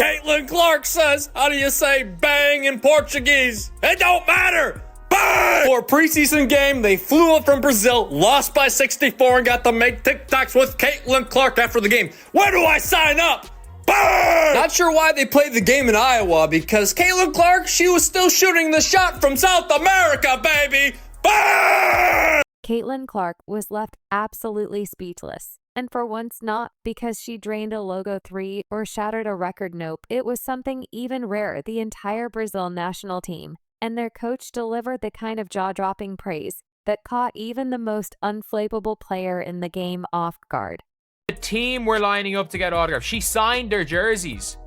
Caitlin Clark says, how do you say bang in Portuguese? It don't matter. Bang! For a preseason game, they flew up from Brazil, lost by 64, and got to make TikToks with Caitlin Clark after the game. Where do I sign up? Bang! Not sure why they played the game in Iowa, because Caitlin Clark, she was still shooting the shot from South America, baby. Bang! Caitlin Clark was left absolutely speechless. And for once not because she drained a logo 3 or shattered a record. Nope, it was something even rarer. The entire Brazil national team and their coach delivered the kind of jaw-dropping praise that caught even the most unflappable player in the game off guard. The team were lining up to get autographs. She signed their jerseys.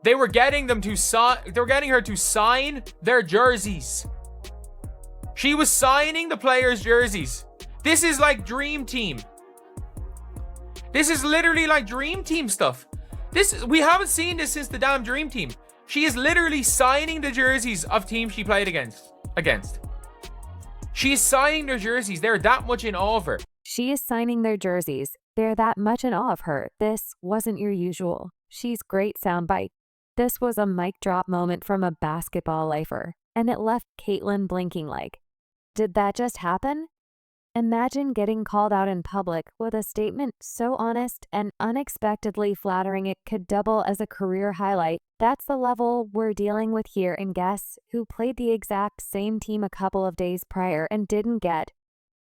They were getting them to sign. They were getting her to sign their jerseys. She was signing the players' jerseys. This is like Dream Team. This is literally like Dream Team stuff. We haven't seen this since the damn Dream Team. She is literally signing the jerseys of teams she played against. She is signing their jerseys. They're that much in awe of her. She is signing their jerseys. They're that much in awe of her. This wasn't your usual. She's great soundbite. This was a mic drop moment from a basketball lifer, and it left Caitlin blinking like, did that just happen? Imagine getting called out in public with a statement so honest and unexpectedly flattering it could double as a career highlight. That's the level we're dealing with here, and guess who played the exact same team a couple of days prior and didn't get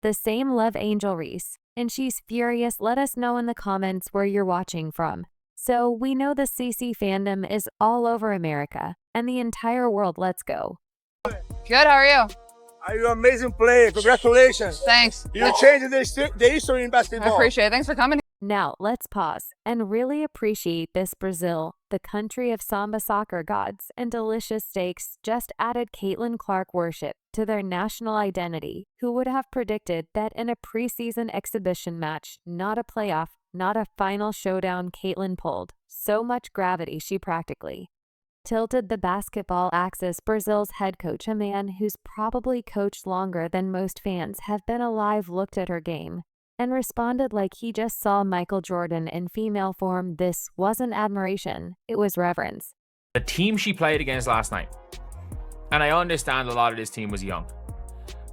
the same love angel Reese. And she's furious. Let us know in the comments where you're watching from. So we know the CC fandom is all over America and the entire world. Let's go. Good, how are you? Are you an amazing player? Congratulations. Thanks. You're changing the history in basketball. I appreciate it. Thanks for coming. Now, let's pause and really appreciate this. Brazil, the country of samba soccer gods and delicious steaks, just added Caitlin Clark worship to their national identity. Who would have predicted that in a preseason exhibition match, not a playoff, not a final showdown, Caitlin pulled so much gravity she practically tilted the basketball axis. Brazil's head coach, a man who's probably coached longer than most fans have been alive, looked at her game and responded like he just saw Michael Jordan in female form. This wasn't admiration, it was reverence. The team she played against last night, and I understand a lot of this team was young,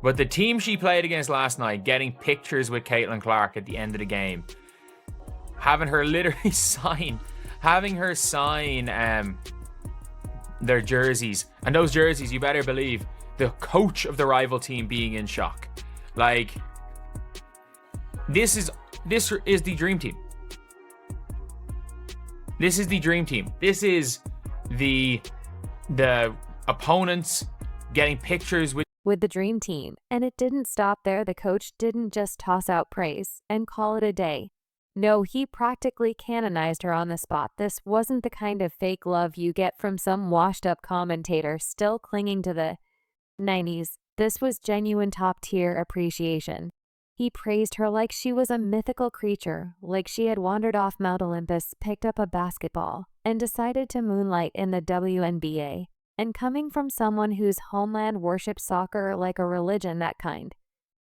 but the team she played against last night, getting pictures with Caitlin Clark at the end of the game, having her literally sign their jerseys, and those jerseys, you better believe the coach of the rival team being in shock. Like, this is the dream team. This is the dream team. This is the opponents getting pictures with the dream team. And it didn't stop there. The coach didn't just toss out praise and call it a day. No, he practically canonized her on the spot. This wasn't the kind of fake love you get from some washed-up commentator still clinging to the 90s. This was genuine top-tier appreciation. He praised her like she was a mythical creature, like she had wandered off Mount Olympus, picked up a basketball, and decided to moonlight in the WNBA. And coming from someone whose homeland worships soccer like a religion, that kind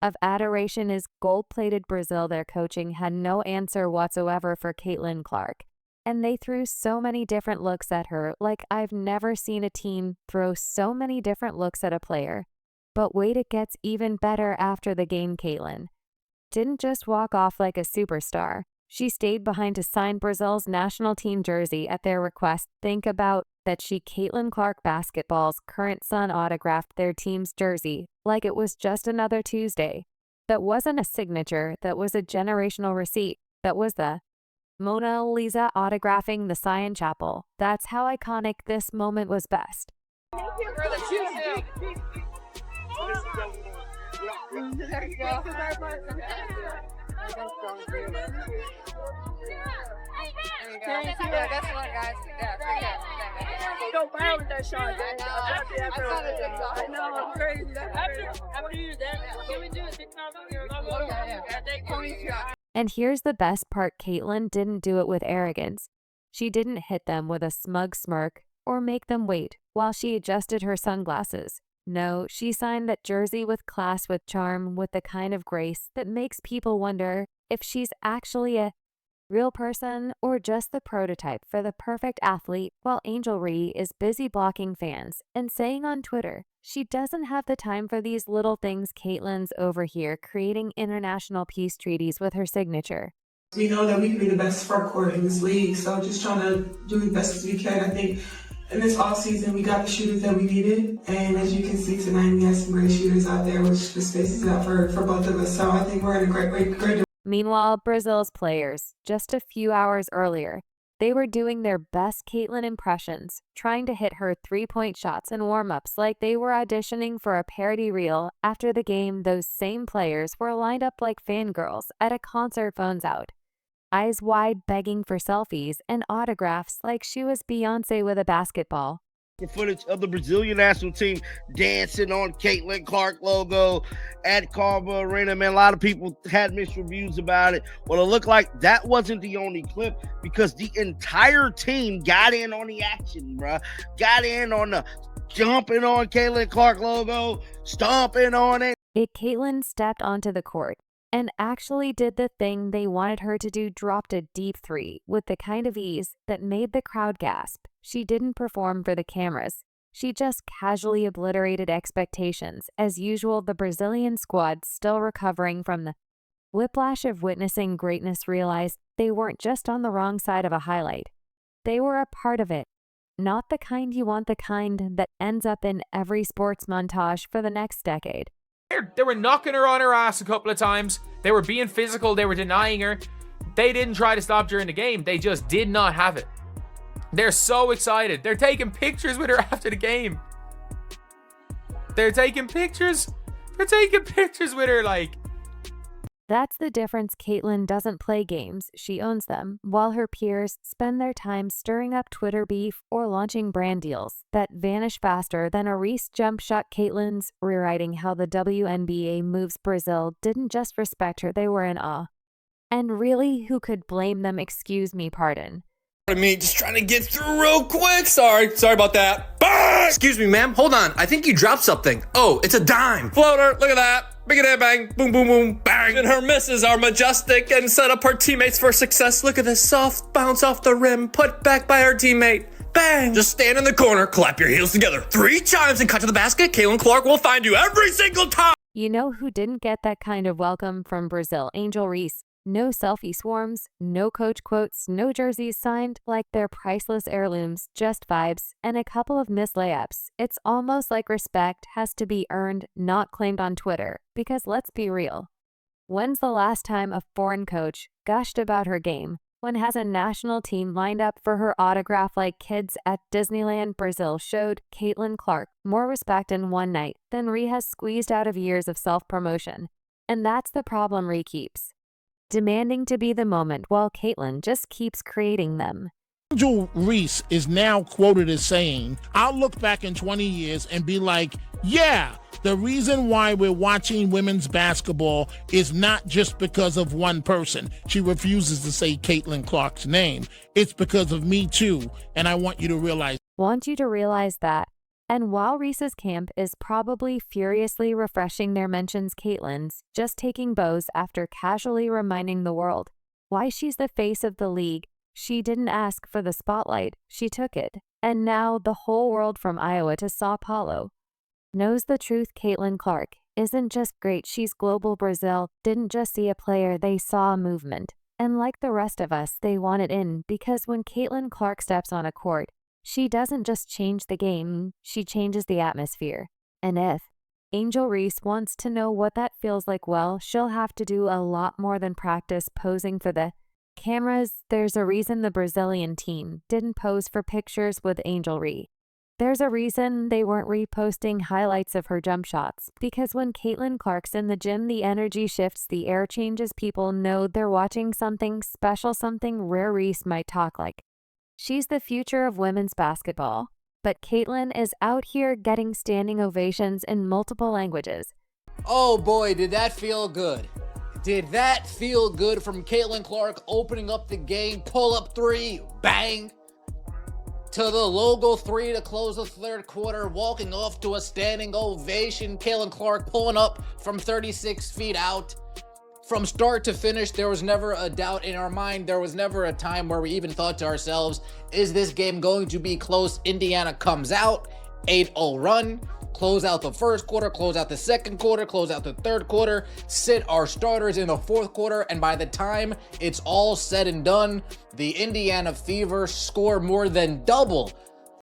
of adoration is gold-plated. Brazil, their coaching had no answer whatsoever for Caitlin Clark, and they threw so many different looks at her. Like, I've never seen a team throw so many different looks at a player. But wait, it gets even better. After the game, Caitlin didn't just walk off like a superstar. She stayed behind to sign Brazil's national team jersey at their request. Think about that. Caitlin Clark basketball's current son autographed their team's jersey like it was just another Tuesday. That wasn't a signature, that was a generational receipt. That was the Mona Lisa autographing the Zion Chapel. That's how iconic this moment was. Best. Thank you for the shoes. There you go. Thank you. Yeah, that's what, guys. Yeah, Go viral with that shot. I know, I'm crazy. After you that, can we do a TikTok? Yeah. And here's the best part. Caitlin didn't do it with arrogance. She didn't hit them with a smug smirk or make them wait while she adjusted her sunglasses. No, she signed that jersey with class, with charm, with the kind of grace that makes people wonder if she's actually a Real person or just the prototype for the perfect athlete, while Angel Reese is busy blocking fans and saying on Twitter she doesn't have the time for these little things. Caitlyn's over here creating international peace treaties with her signature. We know that we can be the best front court in this league, so just trying to do the best as we can. I think in this offseason, we got the shooters that we needed, and as you can see tonight, we have some great shooters out there, which the space is out for both of us. So I think we're in a great. Meanwhile, Brazil's players, just a few hours earlier, they were doing their best Caitlyn impressions, trying to hit her three-point shots and warm-ups like they were auditioning for a parody reel. After the game, those same players were lined up like fangirls at a concert, phones out, eyes wide begging for selfies and autographs like she was Beyonce with a basketball. Footage of the Brazilian national team dancing on Caitlin Clark logo at Carver Arena. Man, a lot of people had mixed reviews about it. Well, it looked like that wasn't the only clip because the entire team got in on the action, bruh. Got in on the jumping on Caitlin Clark logo, stomping on it. Caitlyn stepped onto the court and actually did the thing they wanted her to do, dropped a deep three with the kind of ease that made the crowd gasp. She didn't perform for the cameras. She just casually obliterated expectations. As usual, the Brazilian squad, still recovering from the whiplash of witnessing greatness, realized they weren't just on the wrong side of a highlight. They were a part of it. Not the kind you want, the kind that ends up in every sports montage for the next decade. They were knocking her on her ass a couple of times. They were being physical. They were denying her. They didn't try to stop during the game. They just did not have it. They're so excited. They're taking pictures with her after the game. They're taking pictures with her like. That's the difference. Caitlyn doesn't play games, she owns them, while her peers spend their time stirring up Twitter beef or launching brand deals that vanish faster than a Reese jump shot. Caitlyn's rewriting how the WNBA moves. Brazil didn't just respect her, they were in awe. And really, who could blame them? Excuse me, pardon. Me just trying to get through real quick. Sorry about that. Bang! Excuse me, ma'am. Hold on. I think you dropped something. Oh, it's a dime. Floater. Look at that. Big it, bang. Boom, boom, boom, bang. And her misses are majestic and set up her teammates for success. Look at this soft bounce off the rim, put back by her teammate. Bang! Just stand in the corner, clap your heels together 3 times and cut to the basket. Caitlin Clark will find you every single time. You know who didn't get that kind of welcome from Brazil? Angel Reese. No selfie swarms, no coach quotes, no jerseys signed like they're priceless heirlooms, just vibes and a couple of missed layups. It's almost like respect has to be earned, not claimed on Twitter. Because let's be real. When's the last time a foreign coach gushed about her game? When has a national team lined up for her autograph like kids at Disneyland? Brazil showed Caitlin Clark more respect in one night than Reese has squeezed out of years of self-promotion. And that's the problem. Reese keeps demanding to be the moment while Caitlyn just keeps creating them. Angel Reese is now quoted as saying, "I'll look back in 20 years and be like, yeah, the reason why we're watching women's basketball is not just because of one person." She refuses to say Caitlin Clark's name. "It's because of me too, and I want you to realize." Want you to realize that. And while Reese's camp is probably furiously refreshing their mentions, Caitlyn's just taking bows after casually reminding the world why she's the face of the league. She didn't ask for the spotlight, she took it. And now the whole world from Iowa to Sao Paulo knows the truth. Caitlin Clark isn't just great, she's global. Brazil didn't just see a player, they saw a movement. And like the rest of us, they want it in, because when Caitlin Clark steps on a court, she doesn't just change the game, she changes the atmosphere. And if Angel Reese wants to know what that feels like, well, she'll have to do a lot more than practice posing for the cameras. There's a reason the Brazilian team didn't pose for pictures with Angel Reese. There's a reason they weren't reposting highlights of her jump shots. Because when Caitlin Clark's in the gym, the energy shifts, the air changes, people know they're watching something special, something rare. Reese might talk like she's the future of women's basketball, but Caitlyn is out here getting standing ovations in multiple languages. Oh boy, did that feel good. Did that feel good from Caitlin Clark opening up the game, pull-up 3, bang, to the logo 3 to close the third quarter, walking off to a standing ovation. Caitlin Clark pulling up from 36 feet out, From start to finish, there was never a doubt in our mind. There was never a time where we even thought to ourselves, is this game going to be close? Indiana comes out, 8-0 run, close out the first quarter, close out the second quarter, close out the third quarter, sit our starters in the fourth quarter, and by the time it's all said and done, the Indiana Fever score more than double.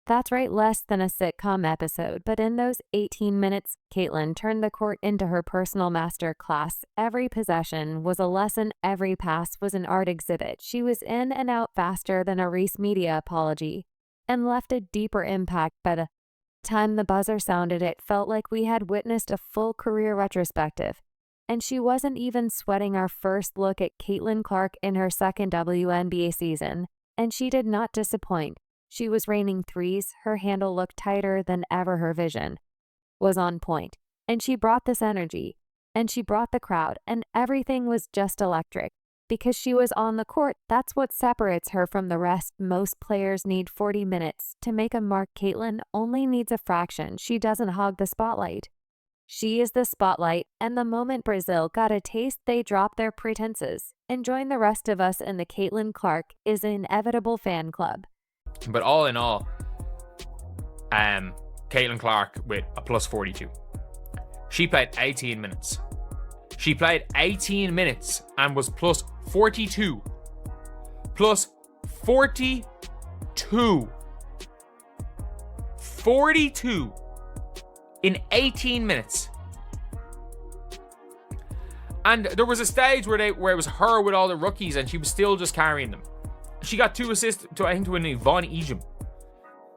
That's right, less than a sitcom episode, but in those 18 minutes, Caitlin turned the court into her personal master class. Every possession was a lesson, every pass was an art exhibit. She was in and out faster than a Reese media apology, and left a deeper impact. By the time the buzzer sounded, it felt like we had witnessed a full career retrospective. And she wasn't even sweating our first look at Caitlin Clark in her second WNBA season, and she did not disappoint. She was raining threes, her handle looked tighter than ever, her vision was on point, and she brought this energy, and she brought the crowd, and everything was just electric. Because she was on the court, that's what separates her from the rest. Most players need 40 minutes to make a mark. Caitlin only needs a fraction. She doesn't hog the spotlight. She is the spotlight, and the moment Brazil got a taste, they dropped their pretenses and joined the rest of us in the Caitlin Clark is inevitable fan club. But all in all, Caitlin Clark with a plus 42. She played 18 minutes. She played 18 minutes and was plus 42. Plus 42. 42 in 18 minutes. And there was a stage where it was her with all the rookies and she was still just carrying them. She got 2 assists to an Yvonne Ejim.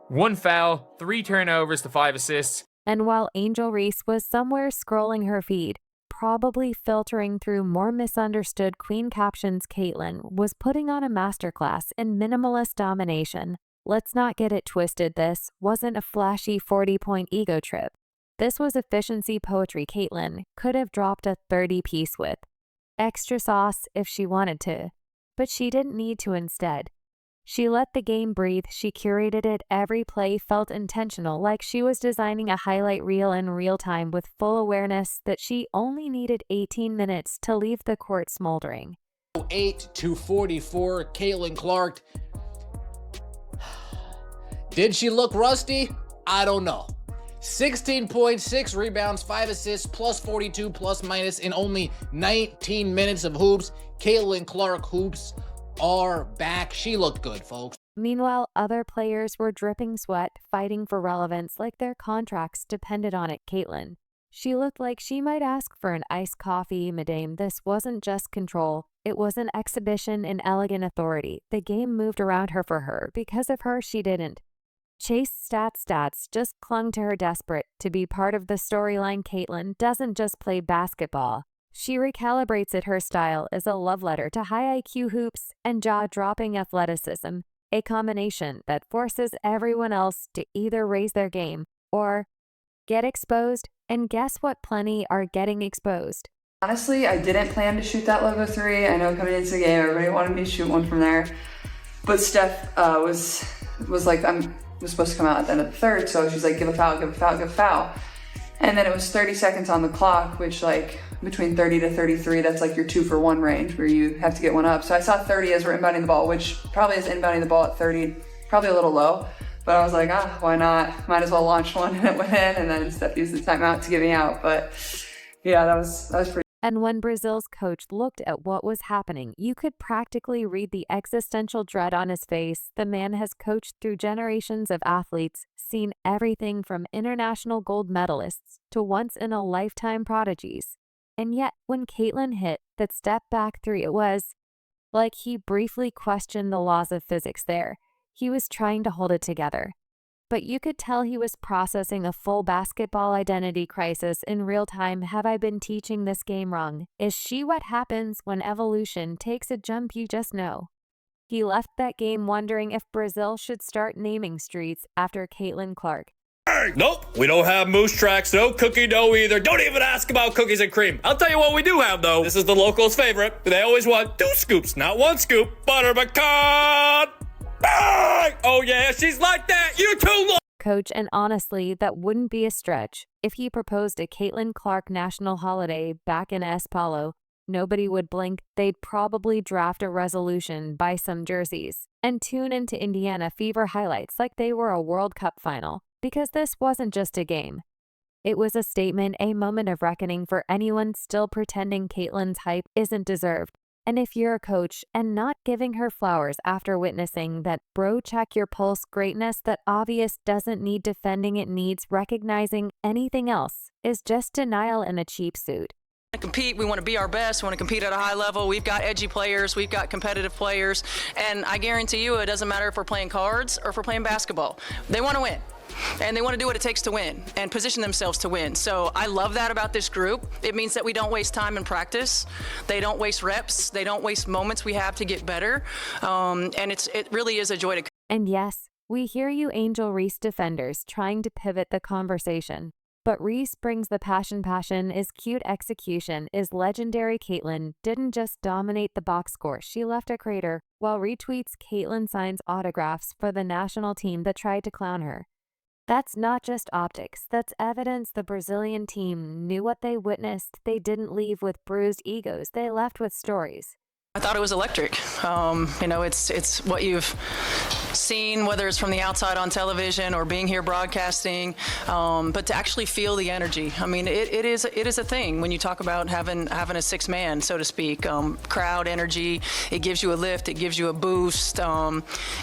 1 foul, 3 turnovers to 5 assists. And while Angel Reese was somewhere scrolling her feed, probably filtering through more misunderstood queen captions, Caitlin was putting on a masterclass in minimalist domination. Let's not get it twisted. This wasn't a flashy 40-point ego trip. This was efficiency poetry. Caitlin could have dropped a 30-piece with extra sauce if she wanted to. But she didn't need to. Instead, she let the game breathe. She curated it. Every play felt intentional, like she was designing a highlight reel in real time, with full awareness that she only needed 18 minutes to leave the court smoldering. 8-44, Caitlin Clark. Did she look rusty? I don't know. 16.6 rebounds, 5 assists, plus 42 plus minus in only 19 minutes of hoops. Caitlin Clark hoops are back. She looked good, folks. Meanwhile, other players were dripping sweat, fighting for relevance like their contracts depended on it. Caitlin, she looked like she might ask for an iced coffee. Madame, this wasn't just control. It was an exhibition in elegant authority. The game moved around her for her. Because of her, she didn't chase stats, just clung to her, desperate to be part of the storyline. Caitlin doesn't just play basketball. She recalibrates it. Her style is a love letter to high IQ hoops and jaw-dropping athleticism, a combination that forces everyone else to either raise their game or get exposed. And guess what? Plenty are getting exposed. Honestly, I didn't plan to shoot that logo 3. I know coming into the game, everybody wanted me to shoot one from there. But Steph was like, was supposed to come out at the end of the third, so she's like, give a foul, give a foul, give a foul. And then it was 30 seconds on the clock, which like between 30 to 33, that's like your 2-for-1 range where you have to get one up. So I saw 30 as we're inbounding the ball, which probably is inbounding the ball at 30, probably a little low. But I was like, why not? Might as well launch one, and it went in, and then Steph used the timeout to get me out. But yeah, that was pretty. And when Brazil's coach looked at what was happening, you could practically read the existential dread on his face. The man has coached through generations of athletes, seen everything from international gold medalists to once-in-a-lifetime prodigies. And yet, when Caitlin hit that step-back 3, it was like he briefly questioned the laws of physics there. He was trying to hold it together. But you could tell he was processing a full basketball identity crisis in real time. Have I been teaching this game wrong? Is she what happens when evolution takes a jump? You just know. He left that game wondering if Brazil should start naming streets after Caitlin Clark. Nope, we don't have moose tracks, no cookie dough either. Don't even ask about cookies and cream. I'll tell you what we do have, though. This is the locals' favorite. They always want 2 scoops, not 1 scoop. Butter pecan. Bang! Oh yeah, she's like that. You too long. Coach, and honestly, that wouldn't be a stretch if he proposed a Caitlin Clark national holiday back in Sao Paulo. nobody would blink. They'd probably draft a resolution, buy some jerseys, and tune into Indiana Fever highlights like they were a World Cup final. Because this wasn't just a game. It was a statement, a moment of reckoning for anyone still pretending Caitlyn's hype isn't deserved. And if you're a coach and not giving her flowers after witnessing that bro check your pulse greatness that obvious doesn't need defending, it needs recognizing, anything else is just denial in a cheap suit. Compete, we want to be our best, we want to compete at a high level. We've got edgy players, we've got competitive players, and I guarantee you it doesn't matter if we're playing cards or if we're playing basketball. They want to win. And they want to do what it takes to win and position themselves to win. So I love that about this group. It means that we don't waste time in practice. They don't waste reps. They don't waste moments we have to get better. And it really is a joy to. And yes, we hear you Angel Reese defenders trying to pivot the conversation. But Reese brings the passion. Passion is cute, execution is legendary. Caitlyn didn't just dominate the box score, she left a crater. While retweets, Caitlyn signs autographs for the national team that tried to clown her. That's not just optics, that's evidence the Brazilian team knew what they witnessed. They didn't leave with bruised egos, they left with stories. I thought it was electric. It's what you've seen, whether it's from the outside on television or being here broadcasting, but to actually feel the energy. I mean, it is a thing when you talk about having a six man, so to speak, crowd energy. It gives you a lift, it gives you a boost.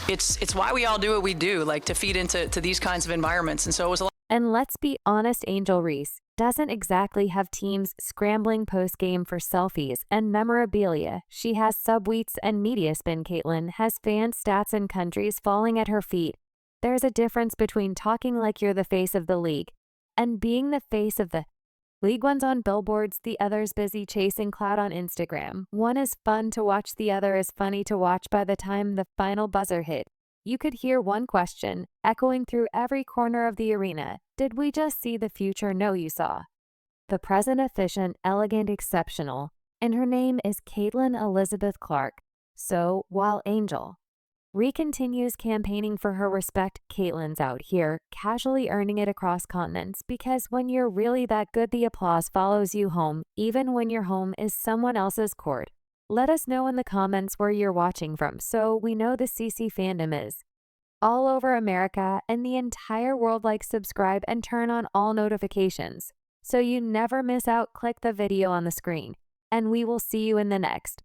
It's why we all do what we do, like to feed into these kinds of environments. And so it was a lot. And let's be honest, Angel Reese doesn't exactly have teams scrambling post-game for selfies and memorabilia. She has subtweets and media spin. Caitlyn has fan stats and countries falling at her feet. There's a difference between talking like you're the face of the league and being the face of the league. One's on billboards, the other's busy chasing clout on Instagram. One is fun to watch, the other is funny to watch. By the time the final buzzer hit, you could hear one question echoing through every corner of the arena. Did we just see the future? No, you saw the present, efficient, elegant, exceptional. And her name is Caitlyn Elizabeth Clark. So, while Angel continues campaigning for her respect, Caitlyn's out here casually earning it across continents, because when you're really that good, the applause follows you home, even when your home is someone else's court. Let us know in the comments where you're watching from so we know the CC fandom is all over America and the entire world. Like, subscribe, and turn on all notifications so you never miss out. Click the video on the screen, and we will see you in the next.